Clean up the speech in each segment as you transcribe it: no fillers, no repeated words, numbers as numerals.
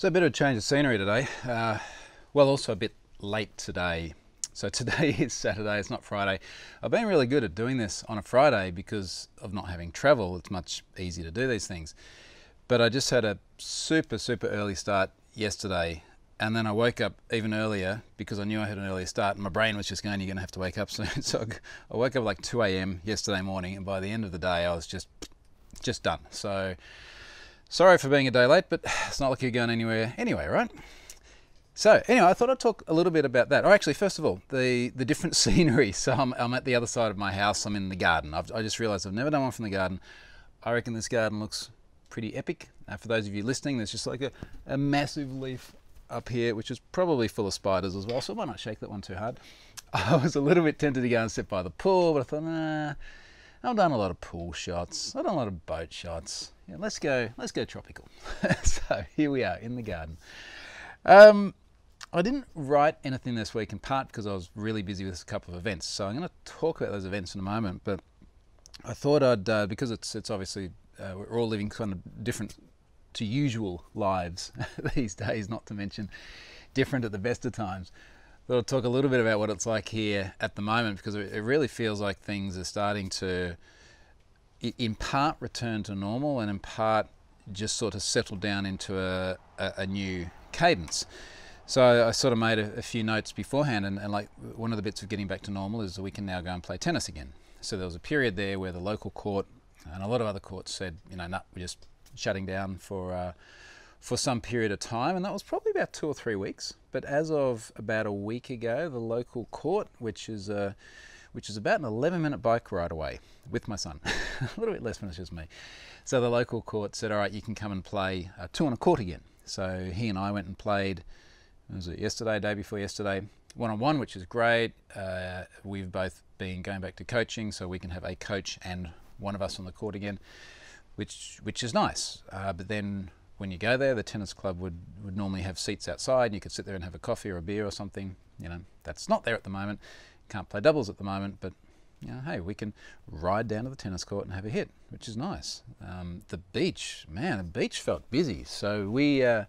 So a bit of a change of scenery today. Well, also a bit late today. So today is Saturday, it's not Friday. I've been really good at doing this on a Friday because of not having travel. It's much easier to do these things. But I just had a super early start yesterday, and then I woke up even earlier because I knew I had an earlier start, and my brain was just going, you're going to have to wake up soon. So I woke up like 2 a.m. yesterday morning, and by the end of the day I was just done. So sorry for being a day late, but it's not like you're going anywhere anyway, right? So anyway, I thought I'd talk a little bit about that. Or actually, first of all, the different scenery. So I'm at the other side of my house. I'm in the garden. I just realised I've never done one from the garden. I reckon this garden looks pretty epic. For those of you listening, there's just like a massive leaf up here, which is probably full of spiders as well. So why not shake that one too hard? I was a little bit tempted to go and sit by the pool, but I thought, nah, I've done a lot of pool shots. I've done a lot of boat shots. Yeah, let's go tropical. So here we are in the garden. I didn't write anything this week, in part because I was really busy with a couple of events. So I'm going to talk about those events in a moment. But I thought I'd, because it's obviously, we're all living kind of different to usual lives these days, not to mention different at the best of times. Thought I'd talk a little bit about what it's like here at the moment, because it really feels like things are starting to, in part, return to normal, and in part, just sort of settle down into a new cadence. So I sort of made a few notes beforehand, and like one of the bits of getting back to normal is that we can now go and play tennis again. So there was a period there where the local court and a lot of other courts said, you know, no, we're just shutting down for some period of time, and that was probably about 2 or 3 weeks. But as of about a week ago, the local court, which is about an 11-minute bike ride away with my son, a little bit less when it's just me. So the local court said, all right, you can come and play 2 on a court again. So he and I went and played, was it yesterday, day before yesterday, 1-on-1, which is great. We've both been going back to coaching, so we can have a coach and one of us on the court again, which is nice. But then when you go there, the tennis club would normally have seats outside, and you could sit there and have a coffee or a beer or something. You know, that's not there at the moment. Can't play doubles at the moment, but you know, hey, we can ride down to the tennis court and have a hit, which is nice. The beach, man, the beach felt busy. So we had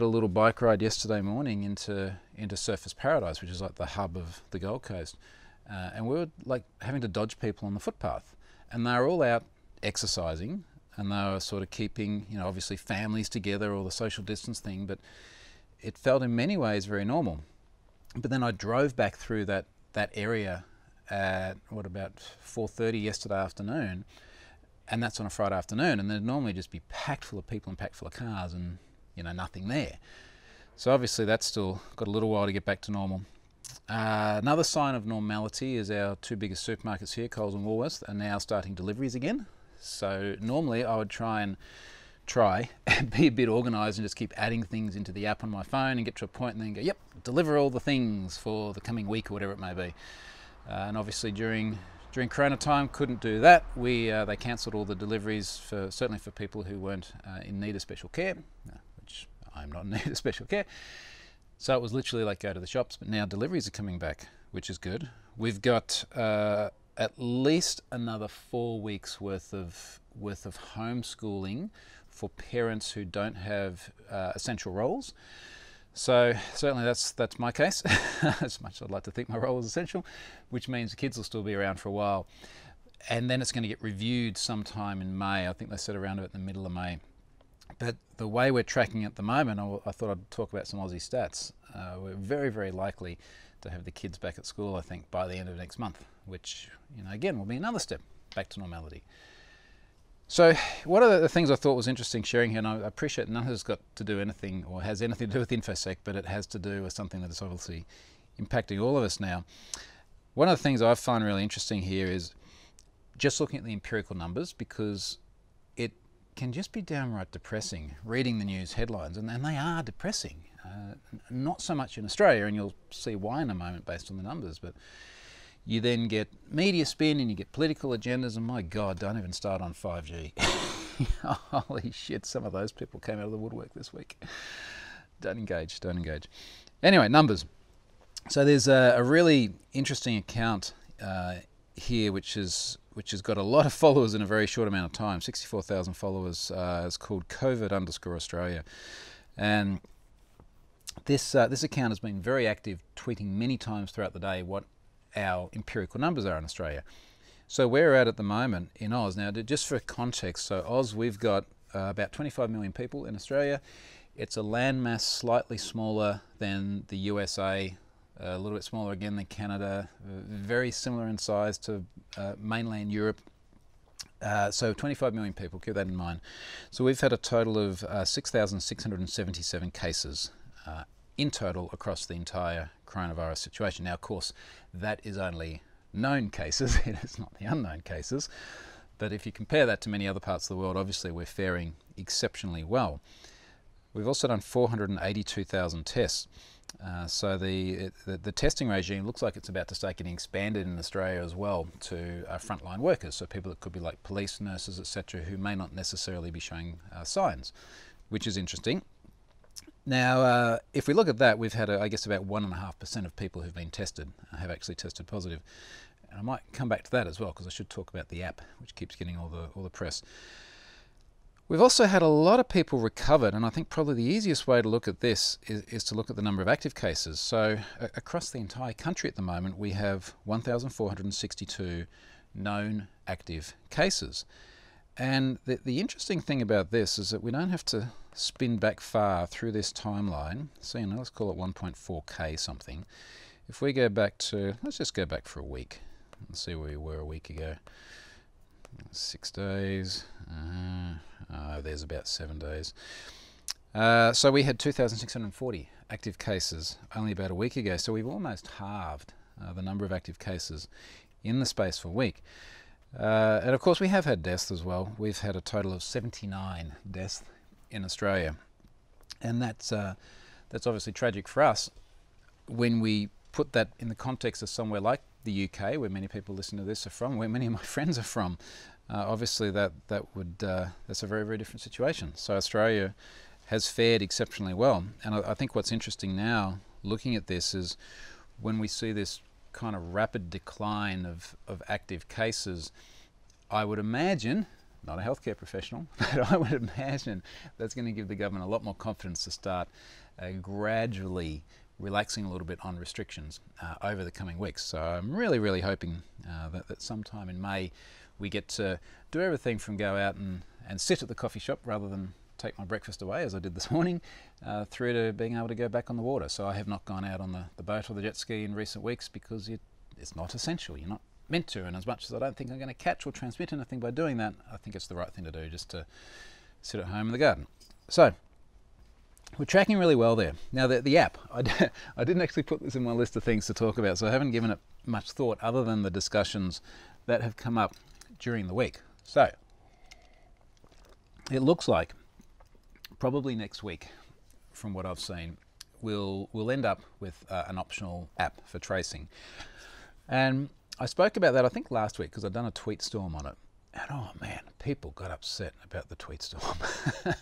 a little bike ride yesterday morning into Surfers Paradise, which is like the hub of the Gold Coast, and we were like having to dodge people on the footpath, and they were all out exercising, and they were sort of keeping, you know, obviously families together, or the social distance thing, but it felt in many ways very normal. But then I drove back through that area at about 4:30 yesterday afternoon, and that's on a Friday afternoon, and there'd normally just be packed full of people and packed full of cars, and you know, nothing there. So obviously that's still got a little while to get back to normal. Another sign of normality is our 2 biggest supermarkets here, Coles and Woolworths, are now starting deliveries again. So normally I would try and be a bit organised and just keep adding things into the app on my phone and get to a point and then go, yep, deliver all the things for the coming week or whatever it may be. And obviously during Corona time, couldn't do that. They cancelled all the deliveries, certainly for people who weren't in need of special care, which I'm not in need of special care. So it was literally like go to the shops, but now deliveries are coming back, which is good. We've got at least another 4 weeks worth of homeschooling for parents who don't have essential roles. So certainly that's my case. As much as I'd like to think my role is essential, which means the kids will still be around for a while. And then it's going to get reviewed sometime in May. I think they said around about the middle of May. But the way we're tracking at the moment, I thought I'd talk about some Aussie stats. We're very likely to have the kids back at school, I think, by the end of next month, which, you know, again, will be another step back to normality. So one of the things I thought was interesting sharing here, and I appreciate none of this has got to do anything or has anything to do with InfoSec, but it has to do with something that is obviously impacting all of us now. One of the things I find really interesting here is just looking at the empirical numbers, because it can just be downright depressing reading the news headlines, and they are depressing. Not so much in Australia, and you'll see why in a moment based on the numbers, but you then get media spin and you get political agendas, and my God, don't even start on 5G. Holy shit, some of those people came out of the woodwork this week. Don't engage. Anyway, numbers. So there's a really interesting account here which has got a lot of followers in a very short amount of time, 64,000 followers. It's called COVID_Australia. And this account has been very active, tweeting many times throughout the day what our empirical numbers are in Australia. So where we're at the moment in Oz, now just for context, so Oz, we've got about 25 million people in Australia. It's a landmass slightly smaller than the USA, a little bit smaller again than Canada, very similar in size to mainland Europe. So 25 million people, keep that in mind. So we've had a total of 6,677 cases in total across the entire coronavirus situation. Now, of course, that is only known cases, it is not the unknown cases. But if you compare that to many other parts of the world, obviously we're faring exceptionally well. We've also done 482,000 tests. So the testing regime looks like it's about to start getting expanded in Australia as well to frontline workers, so people that could be like police, nurses, etc., who may not necessarily be showing signs, which is interesting. Now, if we look at that, we've had, I guess, about 1.5% of people who've been tested have actually tested positive. And I might come back to that as well, because I should talk about the app, which keeps getting all the press. We've also had a lot of people recovered, and I think probably the easiest way to look at this is to look at the number of active cases. So across the entire country at the moment, we have 1,462 known active cases. And the interesting thing about this is that we don't have to spin back far through this timeline. So, let's call it 1.4K something. If we go back to, let's just go back for a week and see where we were a week ago. 6 days. There's about 7 days. So we had 2,640 active cases only about a week ago. So we've almost halved the number of active cases in the space of a week. And of course we have had deaths as well. We've had a total of 79 deaths in Australia. And that's obviously tragic for us. When we put that in the context of somewhere like the UK, where many people listen to this are from, where many of my friends are from, obviously that's a very, very different situation. So Australia has fared exceptionally well. And I think what's interesting now, looking at this, is when we see this kind of rapid decline of active cases, I would imagine, not a healthcare professional, but I would imagine that's going to give the government a lot more confidence to start gradually relaxing a little bit on restrictions over the coming weeks. So I'm really, really hoping that sometime in May we get to do everything from go out and sit at the coffee shop rather than take my breakfast away, as I did this morning, through to being able to go back on the water. So I have not gone out on the boat or the jet ski in recent weeks because it's not essential. You're not meant to, and as much as I don't think I'm going to catch or transmit anything by doing that, I think it's the right thing to do, just to sit at home in the garden. So we're tracking really well there. Now the app, I didn't actually put this in my list of things to talk about, so I haven't given it much thought other than the discussions that have come up during the week. So it looks like probably next week, from what I've seen, we'll end up with an optional app for tracing. And I spoke about that, I think, last week, because I'd done a tweet storm on it. And oh man, people got upset about the tweet storm.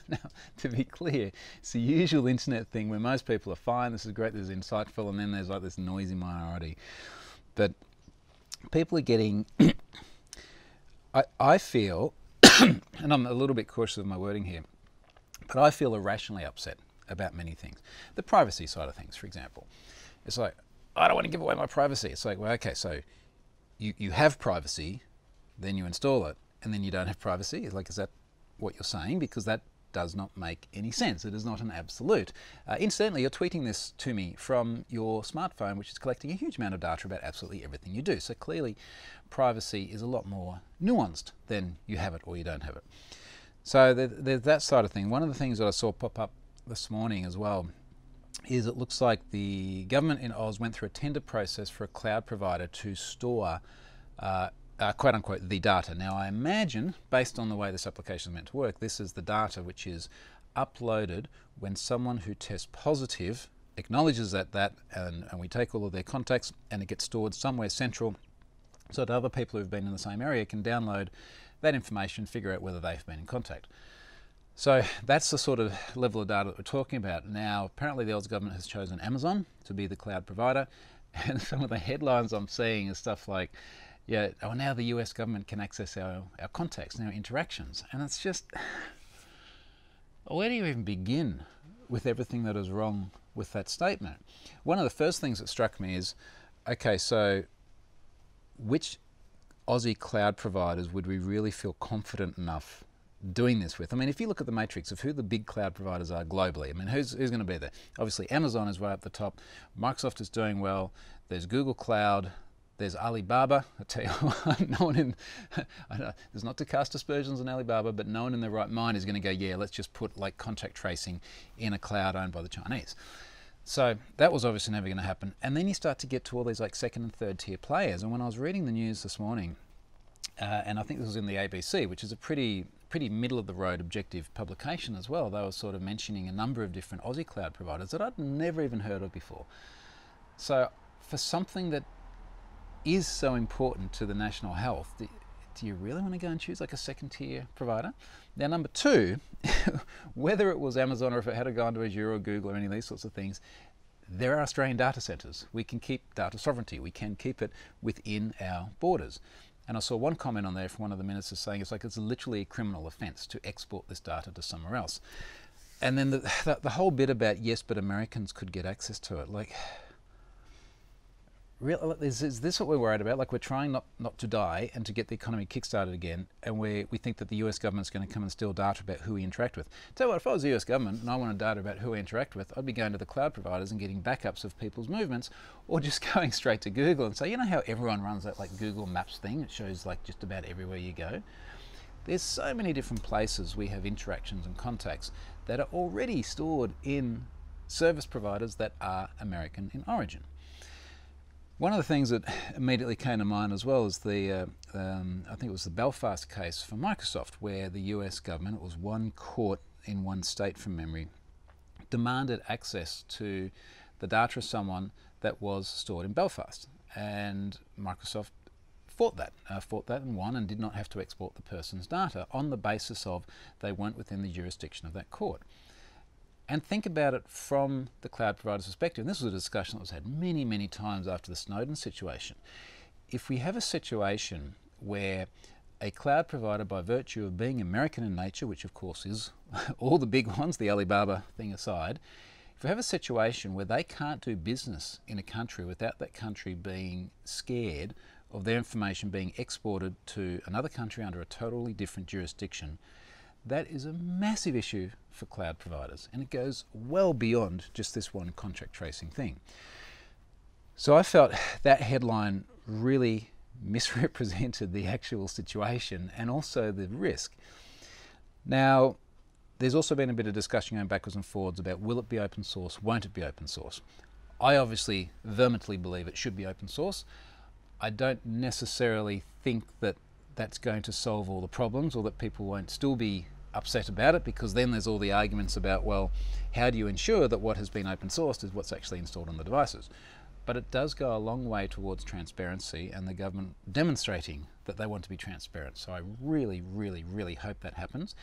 Now, to be clear, it's the usual internet thing where most people are fine, this is great, this is insightful, and then there's like this noisy minority. But people are getting, I feel, and I'm a little bit cautious of my wording here, but I feel irrationally upset about many things. The privacy side of things, for example. It's like, I don't want to give away my privacy. It's like, well, okay, so you have privacy, then you install it, and then you don't have privacy. It's like, is that what you're saying? Because that does not make any sense. It is not an absolute. Incidentally, you're tweeting this to me from your smartphone, which is collecting a huge amount of data about absolutely everything you do. So clearly, privacy is a lot more nuanced than you have it or you don't have it. So there's that side of thing. One of the things that I saw pop up this morning as well is it looks like the government in Oz went through a tender process for a cloud provider to store quote unquote the data. Now I imagine, based on the way this application is meant to work, this is the data which is uploaded when someone who tests positive acknowledges that and we take all of their contacts and it gets stored somewhere central so that other people who've been in the same area can download that information, figure out whether they've been in contact. So that's the sort of level of data that we're talking about. Now, apparently the Oz government has chosen Amazon to be the cloud provider, and some of the headlines I'm seeing is stuff like, yeah, oh, now the US government can access our contacts and our interactions. And it's just, where do you even begin with everything that is wrong with that statement. One of the first things that struck me is, okay, so which Aussie cloud providers would we really feel confident enough doing this with? I mean, if you look at the matrix of who the big cloud providers are globally, I mean, who's going to be there? Obviously, Amazon is right up the top. Microsoft is doing well. There's Google Cloud. There's Alibaba. I tell you what, no one in, I know, there's not to cast aspersions on Alibaba, but no one in their right mind is going to go, yeah, let's just put like contact tracing in a cloud owned by the Chinese. So that was obviously never going to happen. And then you start to get to all these like second and third tier players. And when I was reading the news this morning, and I think this was in the ABC, which is a pretty middle of the road objective publication as well, they were sort of mentioning a number of different Aussie cloud providers that I'd never even heard of before. So for something that is so important to the national health, do you really want to go and choose like a second tier provider? Now, number two, whether it was Amazon or if it had to go into Azure or Google or any of these sorts of things, there are Australian data centres. We can keep data sovereignty. We can keep it within our borders. And I saw one comment on there from one of the ministers saying it's like it's literally a criminal offence to export this data to somewhere else. And then the whole bit about, yes, but Americans could get access to it. Like, is this what we're worried about? Like, we're trying not to die and to get the economy kickstarted again, and we think that the US government's going to come and steal data about who we interact with. Tell you what, if I was the US government and I wanted data about who we interact with, I'd be going to the cloud providers and getting backups of people's movements, or just going straight to Google and say, you know how everyone runs that like Google Maps thing? It shows like just about everywhere you go. There's so many different places we have interactions and contacts that are already stored in service providers that are American in origin. One of the things that immediately came to mind as well is the, I think it was the Belfast case for Microsoft, where the US government, it was one court in one state from memory, demanded access to the data of someone that was stored in Belfast. And Microsoft fought that and won, and did not have to export the person's data on the basis of they weren't within the jurisdiction of that court. And think about it from the cloud provider's perspective. And this was a discussion that was had many, many times after the Snowden situation. If we have a situation where a cloud provider, by virtue of being American in nature, which of course is all the big ones, the Alibaba thing aside, if we have a situation where they can't do business in a country without that country being scared of their information being exported to another country under a totally different jurisdiction, that is a massive issue for cloud providers, and it goes well beyond just this one contract tracing thing. So I felt that headline really misrepresented the actual situation and also the risk. Now, there's also been a bit of discussion going backwards and forwards about will it be open source, won't it be open source? I obviously vehemently believe it should be open source. I don't necessarily think that that's going to solve all the problems, or that people won't still be upset about it, because then there's all the arguments about, well, how do you ensure that what has been open sourced is what's actually installed on the devices? But it does go a long way towards transparency, and the government demonstrating that they want to be transparent. So I really, really, really hope that happens,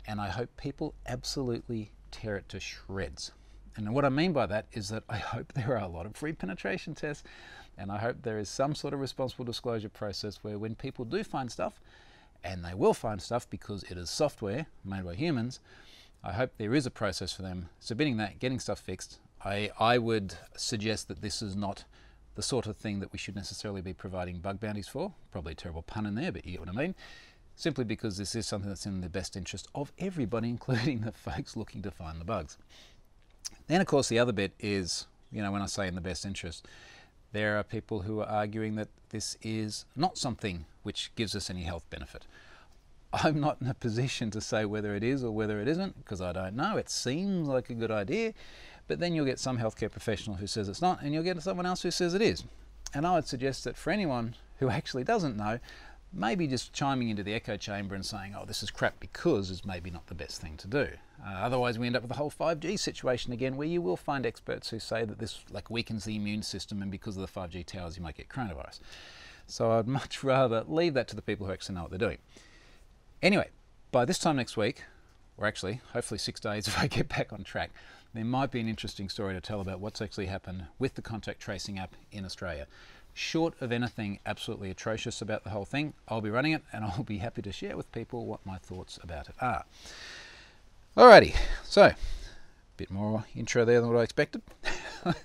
and I hope people absolutely tear it to shreds. And what I mean by that is that I hope there are a lot of free penetration tests, and I hope there is some sort of responsible disclosure process where when people do find stuff, and they will find stuff because it is software made by humans, I hope there is a process for them submitting that, getting stuff fixed. I would suggest that this is not the sort of thing that we should necessarily be providing bug bounties for. Probably a terrible pun in there, but you get what I mean. Simply because this is something that's in the best interest of everybody, including the folks looking to find the bugs. Then, of course, the other bit is, you know, when I say in the best interest, there are people who are arguing that this is not something which gives us any health benefit. I'm not in a position to say whether it is or whether it isn't, because I don't know. It seems like a good idea, but then you'll get some healthcare professional who says it's not, and you'll get someone else who says it is. And I would suggest that for anyone who actually doesn't know, maybe just chiming into the echo chamber and saying, oh, this is crap because, is maybe not the best thing to do. Otherwise we end up with the whole 5G situation again, where you will find experts who say that this like weakens the immune system, and because of the 5G towers you might get coronavirus. So I'd much rather leave that to the people who actually know what they're doing. Anyway, by this time next week, or actually hopefully 6 days if I get back on track, there might be an interesting story to tell about what's actually happened with the contact tracing app in Australia. Short of anything absolutely atrocious about the whole thing, I'll be running it, and I'll be happy to share with people what my thoughts about it are. Alrighty, so Bit more intro there than what I expected.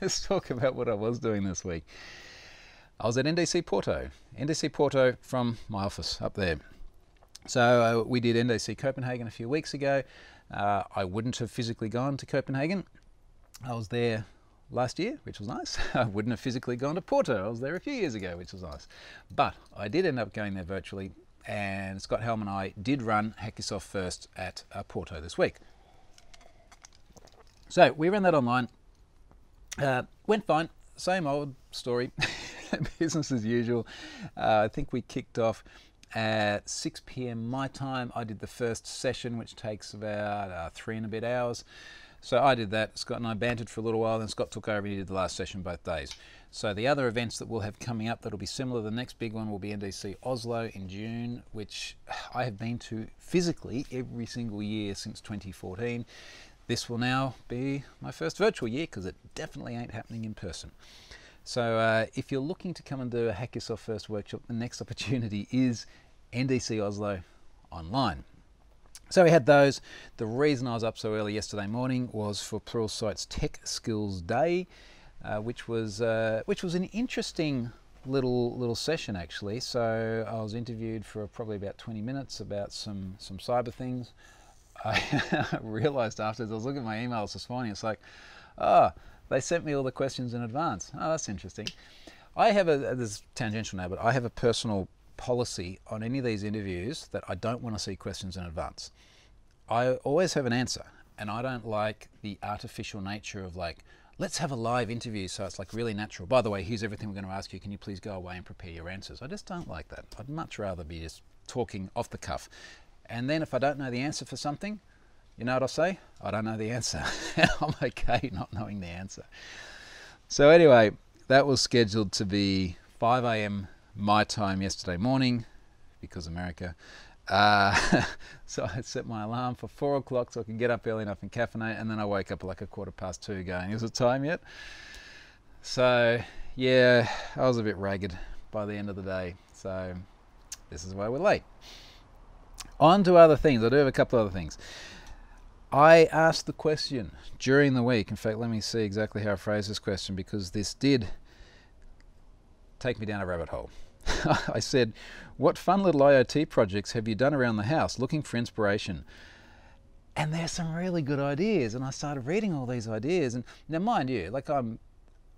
Let's talk about what I was doing this week. I was at NDC Porto from my office up there. So we did NDC Copenhagen a few weeks ago. I wouldn't have physically gone to Copenhagen. I was there last year, which was nice. I wouldn't have physically gone to Porto. I was there a few years ago, which was nice. But I did end up going there virtually, and Scott Helm and I did run Hack Yourself First at Porto this week. So we ran that online. Went fine. Same old story. Business as usual. I think we kicked off at 6 p.m. my time. I did the first session, which takes about 3 and a bit hours. So I did that. Scott and I bantered for a little while, then Scott took over and he did the last session both days. So the other events that we'll have coming up that'll be similar, the next big one will be NDC Oslo in June, which I have been to physically every single year since 2014. This will now be my first virtual year because it definitely ain't happening in person. So if you're looking to come and do a Hack Yourself First workshop, the next opportunity is NDC Oslo online. So we had those. The reason I was up so early yesterday morning was for Pluralsight's Tech Skills Day, which was an interesting little session actually. So I was interviewed for probably about 20 minutes about some cyber things. I realized afterwards, I was looking at my emails this morning, it's like, they sent me all the questions in advance. Oh, that's interesting. I have this is tangential now, but I have a personal policy on any of these interviews that I don't want to see questions in advance. I always have an answer, and I don't like the artificial nature of like, let's have a live interview so it's like really natural. By the way, here's everything we're going to ask you. Can you please go away and prepare your answers? I just don't like that. I'd much rather be just talking off the cuff. And then if I don't know the answer for something, you know what I'll say? I don't know the answer. I'm okay not knowing the answer. So anyway, that was scheduled to be 5 a.m. my time yesterday morning, because America. So I set my alarm for 4 o'clock so I could get up early enough and caffeinate, and then I woke up at like 2:15 going, is it time yet? So yeah, I was a bit ragged by the end of the day. So this is why we're late. On to other things. I do have a couple of other things. I asked the question during the week. In fact, let me see exactly how I phrased this question, because this did take me down a rabbit hole. I said, what fun little IoT projects have you done around the house looking for inspiration? And there's some really good ideas. And I started reading all these ideas. And now mind you, like I'm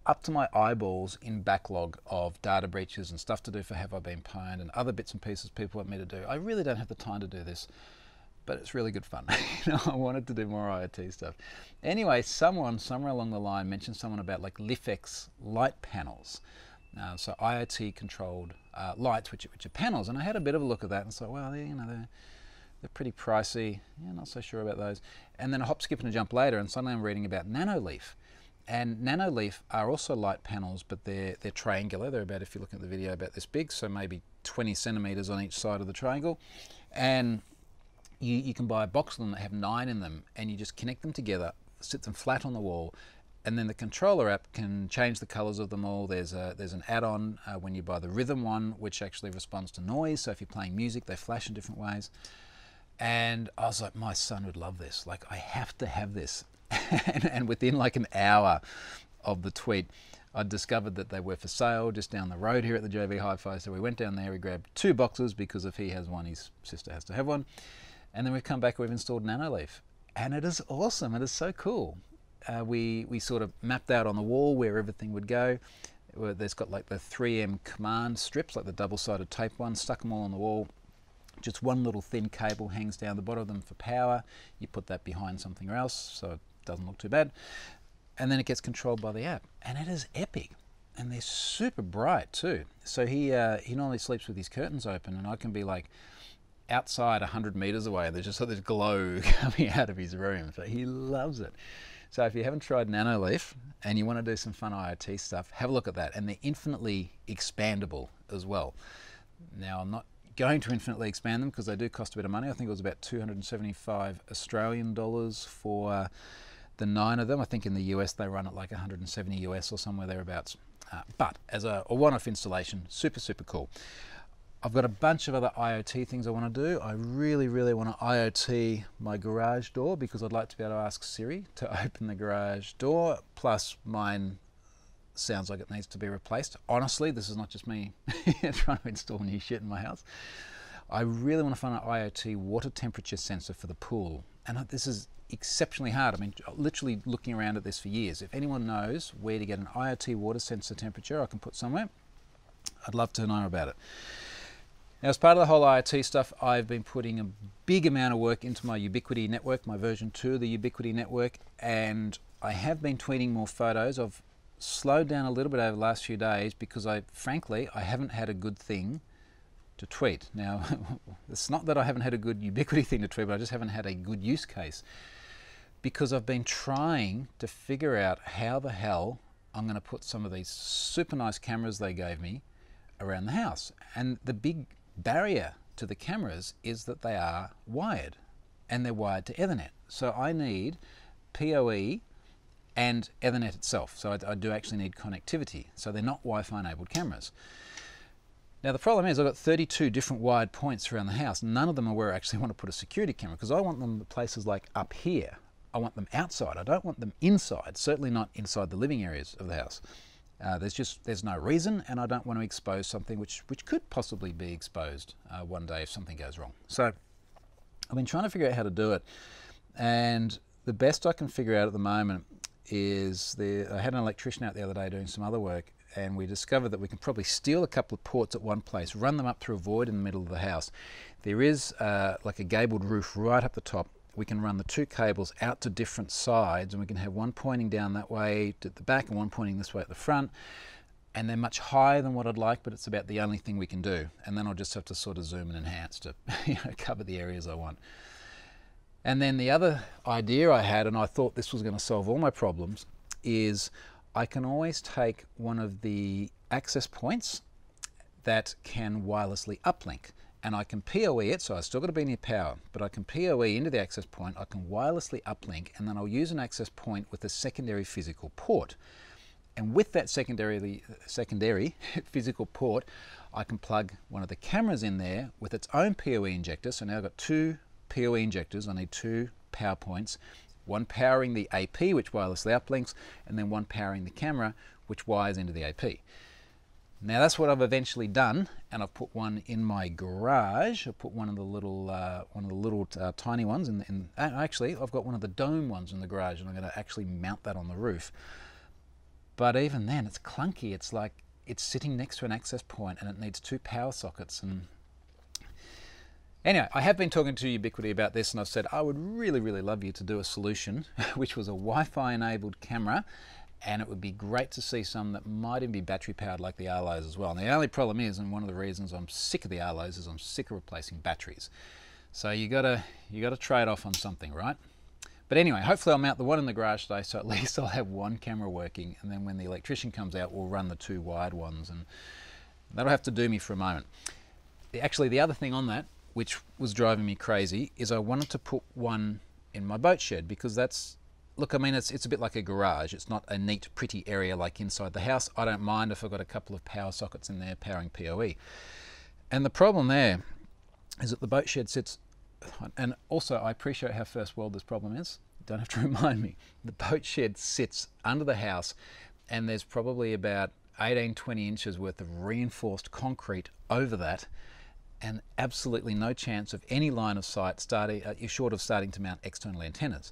up to my eyeballs in backlog of data breaches and stuff to do for Have I Been Pwned and other bits and pieces people want me to do. I really don't have the time to do this, but it's really good fun. You know, I wanted to do more IoT stuff. Anyway, someone somewhere along the line mentioned someone about like Lifx Litepanels. So IoT controlled lights, which are panels. And I had a bit of a look at that and thought, well, they're pretty pricey. Yeah, not so sure about those. And then a hop, skip and a jump later, and suddenly I'm reading about Nano Leaf. And Nano Leaf are also light panels, but they're triangular. They're about, if you look at the video, about this big, so maybe 20 centimeters on each side of the triangle. And you can buy a box of them that have 9 in them, and you just connect them together, sit them flat on the wall, and then the controller app can change the colors of them all. There's an add-on when you buy the rhythm one, which actually responds to noise. So if you're playing music, they flash in different ways. And I was like, my son would love this. Like, I have to have this. And within like an hour of the tweet, I discovered that they were for sale just down the road here at the JV Hi-Fi. So we went down there, we grabbed 2 boxes, because if he has one, his sister has to have one. And then we've come back, we've installed Nano Leaf. And it is awesome, it is so cool. We sort of mapped out on the wall where everything would go. There's got like the 3M command strips, like the double-sided tape ones, stuck them all on the wall. Just one little thin cable hangs down the bottom of them for power. You put that behind something else, so it doesn't look too bad. And then it gets controlled by the app. And it is epic. And they're super bright too. So he normally sleeps with his curtains open, and I can be like outside 100 meters away, and there's just this glow coming out of his room. So he loves it. So if you haven't tried Nano Leaf and you want to do some fun IoT stuff, have a look at that. And they're infinitely expandable as well. Now, I'm not going to infinitely expand them because they do cost a bit of money. I think it was about 275 Australian dollars for the 9 of them. I think in the US they run at like 170 US or somewhere thereabouts. But as a one-off installation, super, super cool. I've got a bunch of other IoT things I want to do. I really want to IoT my garage door because I'd like to be able to ask Siri to open the garage door, plus mine sounds like it needs to be replaced. Honestly, this is not just me trying to install new shit in my house. I really want to find an IoT water temperature sensor for the pool. And this is exceptionally hard. I mean, literally looking around at this for years. If anyone knows where to get an IoT water sensor temperature I can put somewhere, I'd love to know about it. Now, as part of the whole IoT stuff, I've been putting a big amount of work into my Ubiquiti network, my version 2 of the Ubiquiti network, and I have been tweeting more photos. I've slowed down a little bit over the last few days because frankly, I haven't had a good thing to tweet. Now, it's not that I haven't had a good Ubiquiti thing to tweet, but I just haven't had a good use case because I've been trying to figure out how the hell I'm going to put some of these super nice cameras they gave me around the house. And the big barrier to the cameras is that they are wired, and they're wired to Ethernet. So I need PoE and Ethernet itself. So I do actually need connectivity. So they're not Wi-Fi enabled cameras. Now the problem is I've got 32 different wired points around the house. None of them are where I actually want to put a security camera because I want them places like up here. I want them outside. I don't want them inside, certainly not inside the living areas of the house. There's no reason, and I don't want to expose something which could possibly be exposed one day if something goes wrong. So I've been trying to figure out how to do it, and the best I can figure out at the moment is I had an electrician out the other day doing some other work, and we discovered that we can probably steal a couple of ports at one place, run them up through a void in the middle of the house. There is like a gabled roof right up the top. We can run the two cables out to different sides, and we can have one pointing down that way at the back and one pointing this way at the front. And they're much higher than what I'd like, but it's about the only thing we can do. And then I'll just have to sort of zoom and enhance to cover the areas I want. And then the other idea I had, and I thought this was going to solve all my problems, is I can always take one of the access points that can wirelessly uplink. And I can PoE it, so I've still got to be near power, but I can PoE into the access point, I can wirelessly uplink, and then I'll use an access point with a secondary physical port. And with that secondary physical port, I can plug one of the cameras in there with its own PoE injector. So now I've got two PoE injectors. I need two power points, one powering the AP, which wirelessly uplinks, and then one powering the camera, which wires into the AP. Now that's what I've eventually done, and I've put one in my garage. I put one of the little tiny ones, actually I've got one of the dome ones in the garage, and I'm going to actually mount that on the roof. But even then, it's clunky. It's like it's sitting next to an access point, and it needs two power sockets. And anyway, I have been talking to Ubiquiti about this, and I've said I would really love you to do a solution which was a Wi-Fi enabled camera. And it would be great to see some that might even be battery powered like the Arlos as well. And the only problem is, and one of the reasons I'm sick of the Arlos is I'm sick of replacing batteries. So you gotta trade off on something, right? But anyway, hopefully I'll mount the one in the garage today, so at least I'll have one camera working, and then when the electrician comes out, we'll run the two wired ones, and that'll have to do me for a moment. Actually, the other thing on that, which was driving me crazy, is I wanted to put one in my boat shed, because that's, look, I mean, it's a bit like a garage. It's not a neat, pretty area like inside the house. I don't mind if I've got a couple of power sockets in there powering PoE. And the problem there is that the boat shed sits, and also I appreciate how first world this problem is. You don't have to remind me. The boat shed sits under the house, and there's probably about 18-20 inches worth of reinforced concrete over that, and absolutely no chance of any line of sight short of starting to mount external antennas.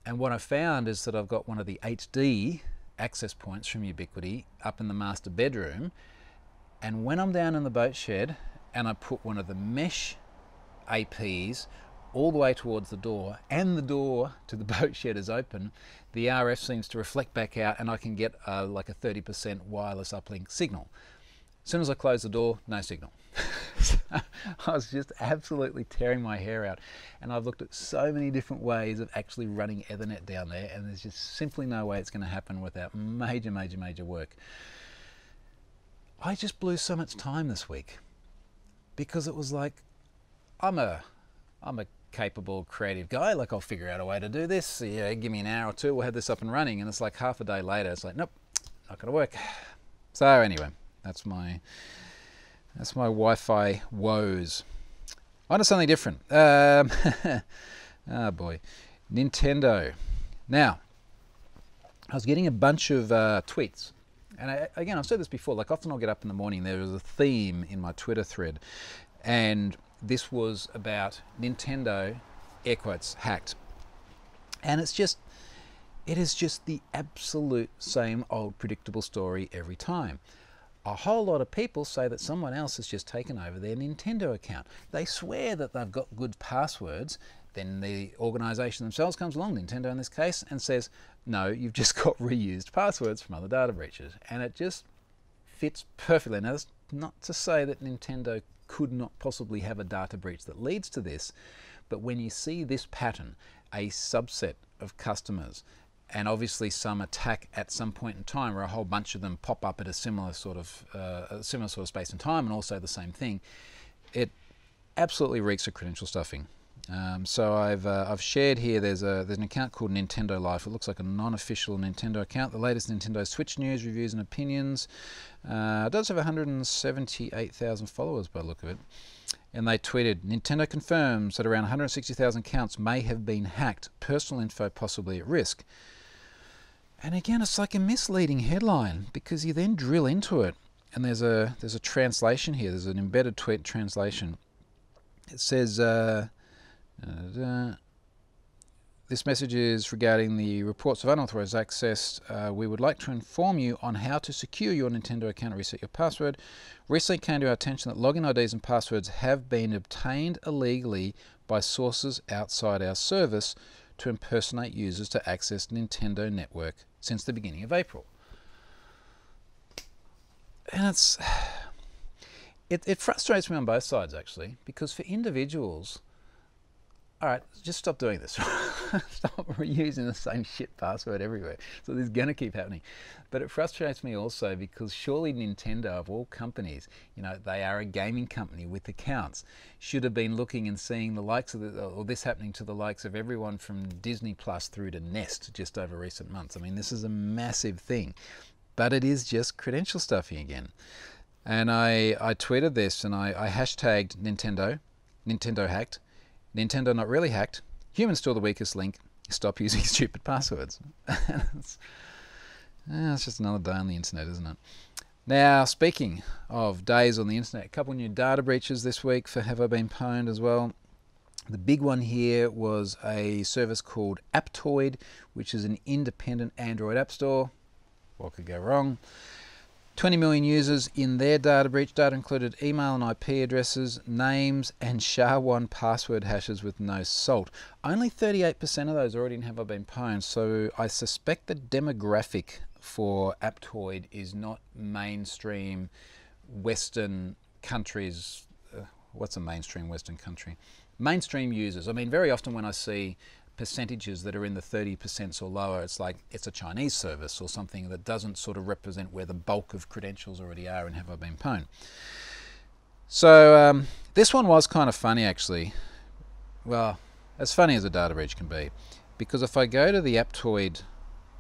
And what I found is that I've got one of the HD access points from Ubiquiti up in the master bedroom, and when I'm down in the boat shed and I put one of the mesh APs all the way towards the door, and the door to the boat shed is open, the RF seems to reflect back out, and I can get like a 30% wireless uplink signal. As soon as I close the door, no signal. I was just absolutely tearing my hair out, and I've looked at so many different ways of actually running Ethernet down there, and there's just simply no way it's going to happen without major work. I just blew so much time this week because it was like, I'm a capable, creative guy. Like, I'll figure out a way to do this. Yeah, give me an hour or two, we'll have this up and running. And it's like half a day later, it's like, nope, not going to work. So anyway, that's my That's my Wi-Fi woes. On to something different. Oh boy, Nintendo. Now, I was getting a bunch of tweets, and again, I've said this before, like often I'll get up in the morning, there is a theme in my Twitter thread, and this was about Nintendo, air quotes, hacked. And it is just the absolute same old predictable story every time. A whole lot of people say that someone else has just taken over their Nintendo account. They swear that they've got good passwords. Then the organisation themselves comes along, Nintendo in this case, and says, no, you've just got reused passwords from other data breaches. And it just fits perfectly. Now, that's not to say that Nintendo could not possibly have a data breach that leads to this, but when you see this pattern, a subset of customers, and obviously some attack at some point in time where a whole bunch of them pop up at a similar sort of space and time, and also the same thing, it absolutely reeks of credential stuffing. So I've shared here, there's an account called Nintendo Life. It looks like a non-official Nintendo account. The latest Nintendo Switch news, reviews and opinions. It does have 178,000 followers by the look of it. And they tweeted, Nintendo confirms that around 160,000 accounts may have been hacked. Personal info possibly at risk. And again, it's like a misleading headline because you then drill into it. And there's a translation here. There's an embedded tweet translation. It says, this message is regarding the reports of unauthorized access. We would like to inform you on how to secure your Nintendo account and reset your password. Recently came to our attention that login IDs and passwords have been obtained illegally by sources outside our service to impersonate users to access Nintendo network since the beginning of April. And it frustrates me on both sides actually, because for individuals, all right, just stop doing this. Stop reusing the same shit password everywhere. So this is going to keep happening. But it frustrates me also because surely Nintendo, of all companies, you know, they are a gaming company with accounts, should have been looking and seeing the likes of this happening to the likes of everyone from Disney Plus through to Nest just over recent months. I mean, this is a massive thing, but it is just credential stuffing again. And I tweeted this and I hashtagged Nintendo hacked. Nintendo not really hacked. Humans still the weakest link. Stop using stupid passwords. It's just another day on the internet, isn't it? Now, speaking of days on the internet, a couple of new data breaches this week for Have I Been Pwned as well. The big one here was a service called Aptoid, which is an independent Android app store. What could go wrong? 20 million users in their data breach. Data included email and IP addresses, names, and SHA-1 password hashes with no salt. Only 38% of those already have been pwned, so I suspect the demographic for Aptoid is not mainstream Western countries. What's a mainstream Western country? Mainstream users. I mean, very often when I see percentages that are in the 30% or lower, it's like it's a Chinese service or something that doesn't sort of represent where the bulk of credentials already are and have I been pwned. So this one was kind of funny actually. Well, as funny as a data breach can be, because if I go to the Aptoid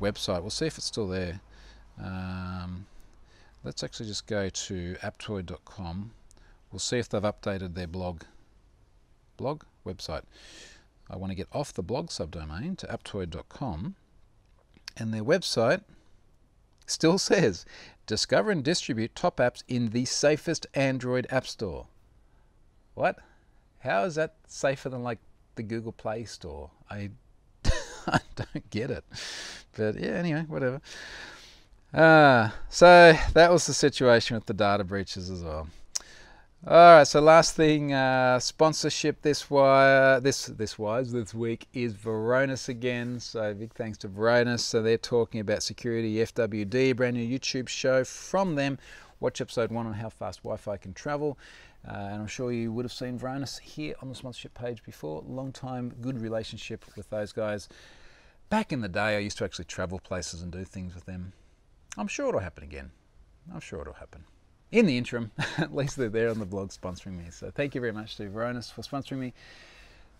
website, we'll see if it's still there. Let's actually just go to aptoid.com. We'll see if they've updated their blog website. I want to get off the blog subdomain to aptoid.com, and their website still says, discover and distribute top apps in the safest Android app store. What? How is that safer than like the Google Play Store? I don't get it. But yeah, anyway, whatever. So that was the situation with the data breaches as well. Alright, so last thing, sponsorship this week is Varonis again. So big thanks to Varonis. So they're talking about security, FWD, brand new YouTube show from them. Watch episode 1 on how fast Wi-Fi can travel. And I'm sure you would have seen Varonis here on the sponsorship page before. Long time, good relationship with those guys. Back in the day, I used to actually travel places and do things with them. I'm sure it'll happen again. I'm sure it'll happen. In the interim, at least they're there on the blog sponsoring me. So thank you very much to Varonis for sponsoring me.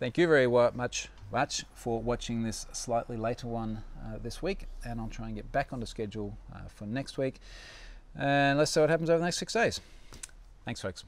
Thank you very much for watching this slightly later one this week. And I'll try and get back onto schedule for next week. And let's see what happens over the next 6 days. Thanks, folks.